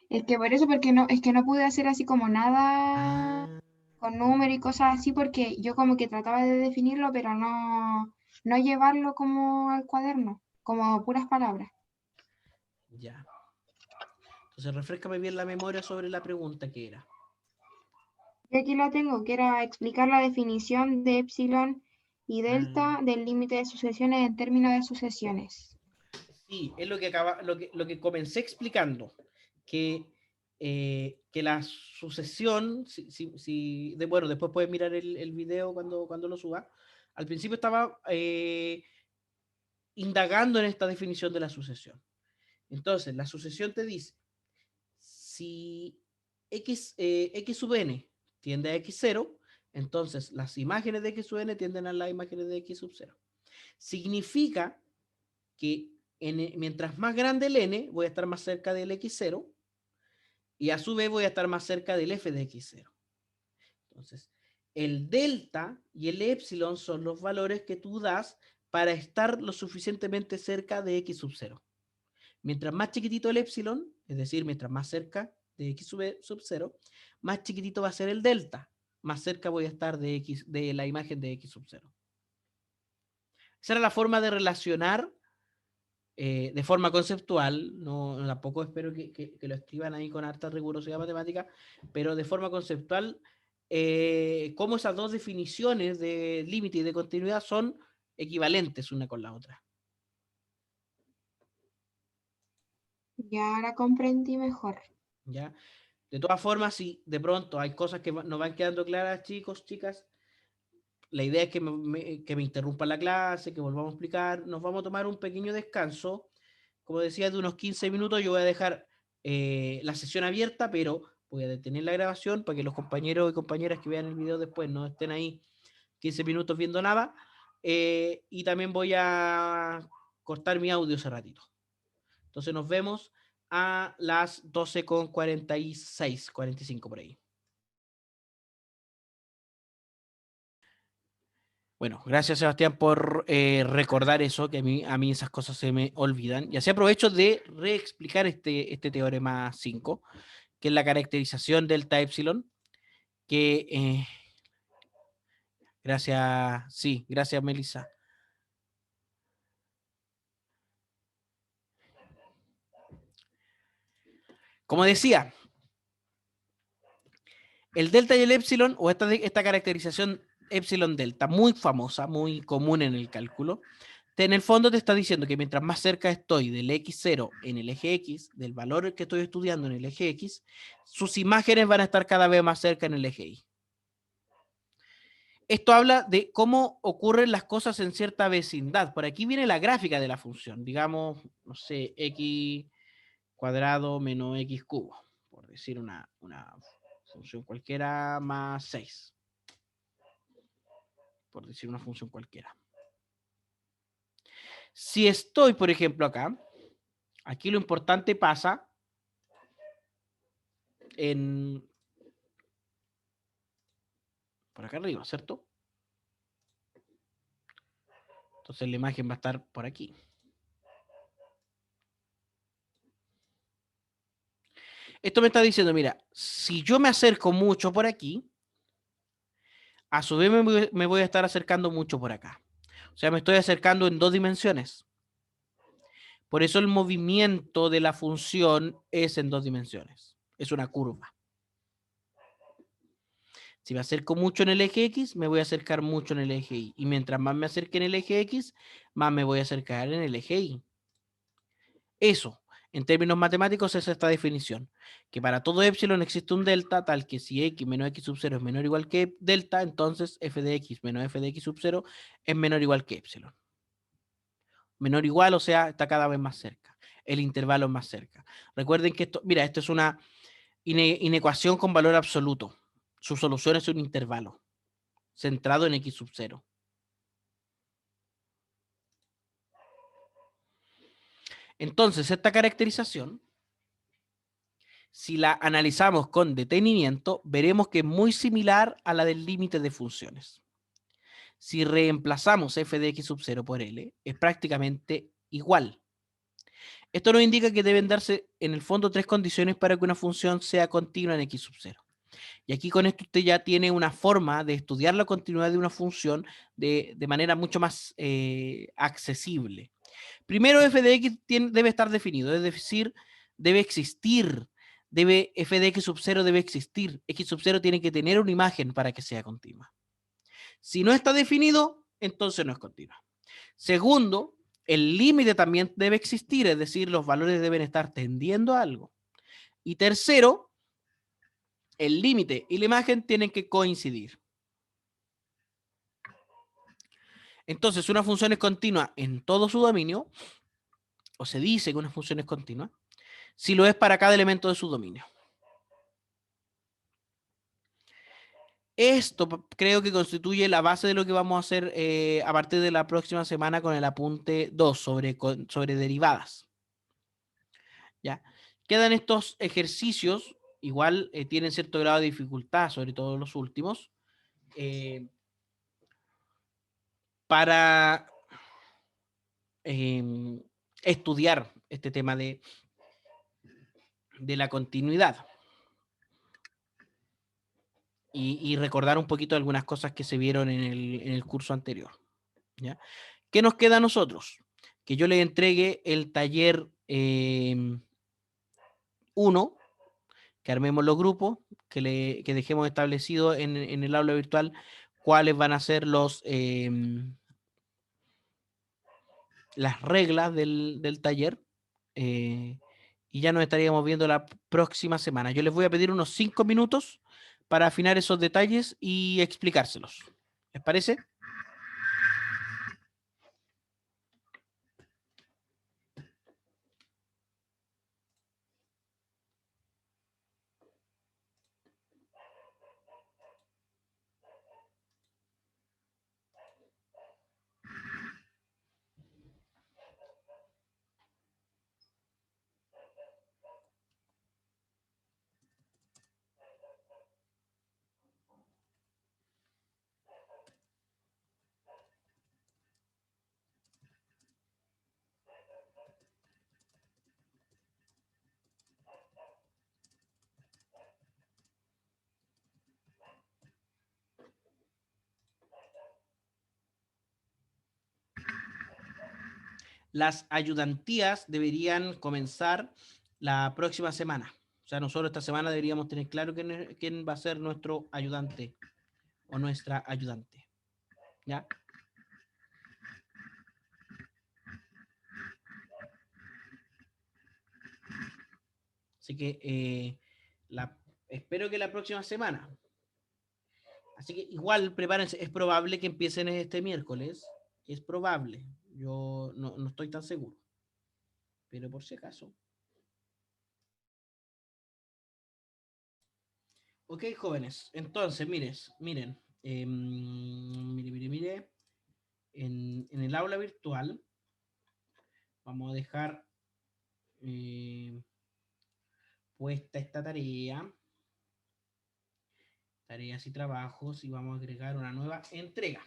Es que por eso, porque no, es que no pude hacer así como nada Ah, con número y cosas así, porque yo como que trataba de definirlo, pero no llevarlo como al cuaderno, como puras palabras. ya. Entonces, refréscame bien la memoria sobre la pregunta que era. Y aquí la tengo, que era explicar la definición de epsilon y Ah, delta del límite de sucesiones en términos de sucesiones. sí, es lo que comencé explicando, que la sucesión, bueno, después puedes mirar el video cuando lo suba. Al principio estaba indagando en esta definición de la sucesión. Entonces, la sucesión te dice, si x sub n tiende a x0, entonces las imágenes de x sub n tienden a las imágenes de x sub 0. Significa que mientras más grande el n, voy a estar más cerca del x0, y a su vez voy a estar más cerca del f de x0. Entonces, el delta y el epsilon son los valores que tú das para estar lo suficientemente cerca de x sub 0. Mientras más chiquitito el epsilon, es decir, mientras más cerca de x sub 0, más chiquitito va a ser el delta. Más cerca voy a estar de la imagen de x sub 0. Esa era la forma de relacionar de forma conceptual. No, tampoco espero que lo escriban ahí con harta rigurosidad matemática, pero de forma conceptual, cómo esas dos definiciones de límite y de continuidad son equivalentes una con la otra. Ya ahora comprendí mejor. ¿Ya? De todas formas, si de pronto hay cosas que nos van quedando claras, chicos, chicas, la idea es que me interrumpan la clase, que volvamos a explicar. Nos vamos a tomar un pequeño descanso. Como decía, de unos 15 minutos. Yo voy a dejar la sesión abierta, pero voy a detener la grabación para que los compañeros y compañeras que vean el video después no estén ahí 15 minutos viendo nada. Y también voy a cortar mi audio ese ratito. Entonces nos vemos a las 12:46, 45 por ahí. Bueno, gracias Sebastián por recordar eso, que a mí esas cosas se me olvidan. Y así aprovecho de reexplicar este teorema 5, que es la caracterización delta epsilon, que gracias Melissa. Como decía, el delta y el epsilon, o esta caracterización epsilon delta, muy famosa, muy común en el cálculo, en el fondo te está diciendo que mientras más cerca estoy del x0 en el eje x, del valor que estoy estudiando en el eje x, sus imágenes van a estar cada vez más cerca en el eje y. Esto habla de cómo ocurren las cosas en cierta vecindad. Por aquí viene la gráfica de la función. Digamos, no sé, x cuadrado menos x cubo, por decir una función cualquiera, más 6. Por decir una función cualquiera. Si estoy, por ejemplo, acá, aquí lo importante pasa por acá arriba, ¿cierto? Entonces la imagen va a estar por aquí. Esto me está diciendo, mira, si yo me acerco mucho por aquí, a su vez me voy a estar acercando mucho por acá. O sea, me estoy acercando en 2 dimensiones. Por eso el movimiento de la función es en 2 dimensiones. Es una curva. Si me acerco mucho en el eje X, me voy a acercar mucho en el eje Y. Y mientras más me acerque en el eje X, más me voy a acercar en el eje Y. Eso, en términos matemáticos, es esta definición. Que para todo epsilon existe un delta, tal que si x menos x sub 0 es menor o igual que delta, entonces f de x menos f de x sub 0 es menor o igual que epsilon. Menor o igual, o sea, está cada vez más cerca. El intervalo es más cerca. Recuerden que esto, mira, esto es una inecuación con valor absoluto. Su solución es un intervalo centrado en x sub 0. Entonces, esta caracterización, si la analizamos con detenimiento, veremos que es muy similar a la del límite de funciones. Si reemplazamos f de x sub 0 por L, es prácticamente igual. Esto nos indica que deben darse, en el fondo, 3 condiciones para que una función sea continua en x sub 0. Y aquí con esto usted ya tiene una forma de estudiar la continuidad de una función de manera mucho más accesible. Primero, f de x debe estar definido, es decir, debe existir. F de x sub 0 debe existir. X sub 0 tiene que tener una imagen para que sea continua. Si no está definido, entonces no es continua. Segundo, el límite también debe existir, es decir, los valores deben estar tendiendo a algo. Y tercero, el límite y la imagen tienen que coincidir. Entonces, una función es continua en todo su dominio, o se dice que una función es continua, si lo es para cada elemento de su dominio. Esto creo que constituye la base de lo que vamos a hacer a partir de la próxima semana con el apunte 2 sobre derivadas. ¿Ya? Quedan estos ejercicios, igual tienen cierto grado de dificultad, sobre todo los últimos, para estudiar este tema de la continuidad y recordar un poquito algunas cosas que se vieron en el curso anterior. ¿Ya? ¿Qué nos queda a nosotros? Que yo le entregue el taller 1, que armemos los grupos, que dejemos establecido en el aula virtual cuáles van a ser las reglas del taller, y ya nos estaríamos viendo la próxima semana. Yo les voy a pedir unos 5 minutos para afinar esos detalles y explicárselos. ¿Les parece? Las ayudantías deberían comenzar la próxima semana. O sea, nosotros esta semana deberíamos tener claro quién va a ser nuestro ayudante o nuestra ayudante. ¿Ya? Así que espero que la próxima semana. Así que igual prepárense, es probable que empiecen este miércoles. Es probable. Yo no estoy tan seguro. Pero por si acaso. Ok, jóvenes. Entonces, miren. Mire. En el aula virtual vamos a dejar puesta esta tarea. Tareas y trabajos, y vamos a agregar una nueva entrega.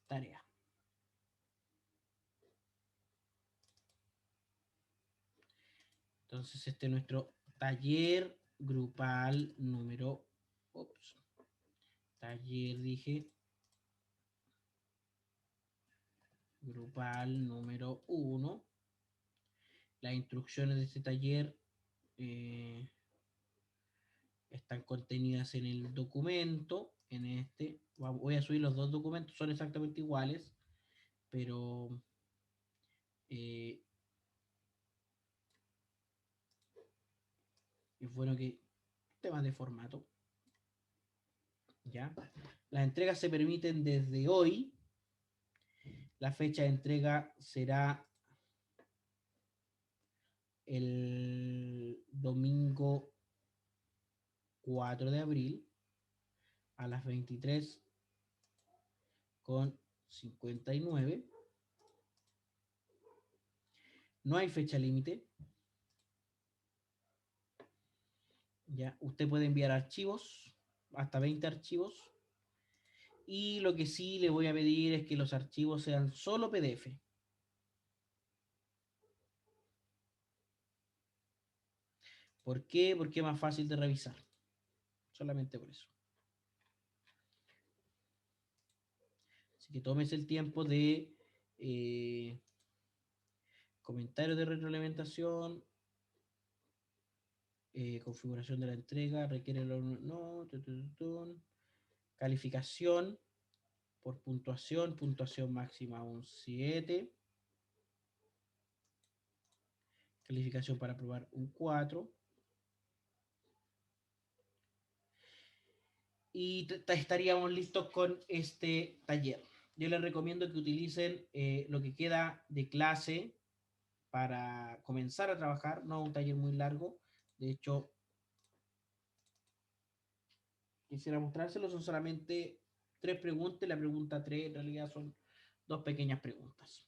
Tarea. Entonces este es nuestro taller grupal número, grupal número 1. Las instrucciones de este taller están contenidas en el documento, voy a subir los dos documentos, son exactamente iguales, pero es bueno que temas de formato. ¿Ya? Las entregas se permiten desde hoy. La fecha de entrega será el domingo 4 de abril a las 23:59. No hay fecha límite. Ya, usted puede enviar archivos, hasta 20 archivos. Y lo que sí le voy a pedir es que los archivos sean solo PDF. ¿Por qué? Porque es más fácil de revisar. Solamente por eso. Así que tómese el tiempo de comentarios de retroalimentación, configuración de la entrega, requiere calificación por puntuación máxima un 7, calificación para aprobar un 4, y estaríamos listos con este taller. Yo les recomiendo que utilicen lo que queda de clase para comenzar a trabajar, no un taller muy largo. De hecho, quisiera mostrárselo, son solamente 3 preguntas, la pregunta 3 en realidad son 2 pequeñas preguntas.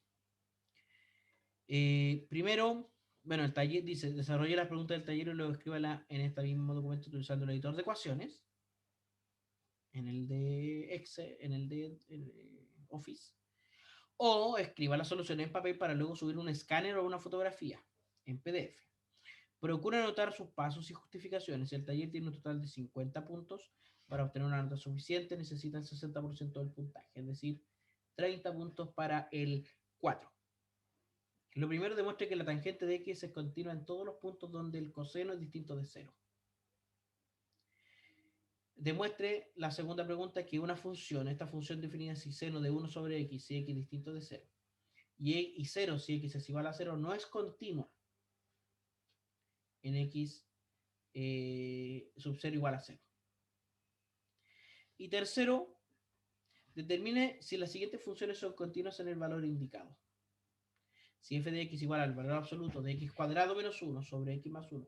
Primero, bueno, el taller dice, desarrolle las preguntas del taller y luego escríbala en este mismo documento utilizando el editor de ecuaciones, en el de Excel, en el de Office, o escriba las soluciones en papel para luego subir un escáner o una fotografía en PDF. Procura anotar sus pasos y justificaciones. El taller tiene un total de 50 puntos. Para obtener una nota suficiente necesita el 60% del puntaje, es decir, 30 puntos para el 4. Lo primero, demuestre que la tangente de X es continua en todos los puntos donde el coseno es distinto de 0. Demuestre la segunda pregunta que una función, esta función definida si seno de 1 sobre X si X distinto de 0, y 0 si X es igual a 0, no es continua en X sub 0 igual a 0. Y tercero, determine si las siguientes funciones son continuas en el valor indicado. Si f de x igual al valor absoluto de x cuadrado menos 1 sobre x más 1,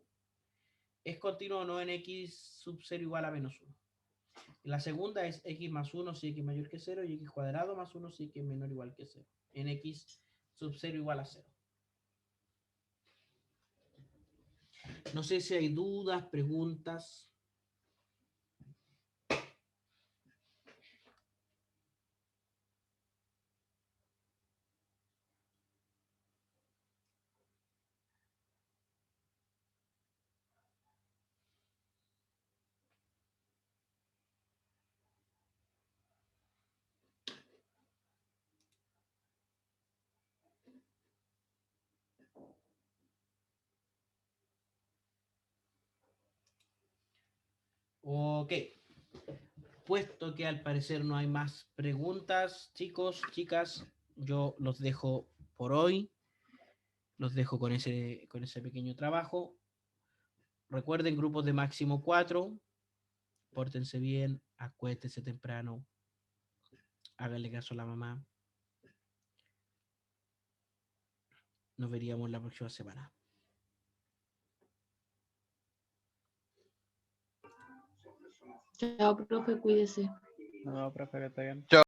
es continuo o no en x sub 0 igual a menos 1. La segunda es x más 1 si x mayor que 0 y x cuadrado más 1 si x menor o igual que 0. En x sub 0 igual a 0. No sé si hay dudas, preguntas. Ok. Puesto que al parecer no hay más preguntas, chicos, chicas, yo los dejo por hoy. Los dejo con ese pequeño trabajo. Recuerden, grupos de máximo 4. Pórtense bien, acuéstense temprano. Háganle caso a la mamá. Nos veríamos la próxima semana. Chao, profe, cuídese. No, profe, que está bien.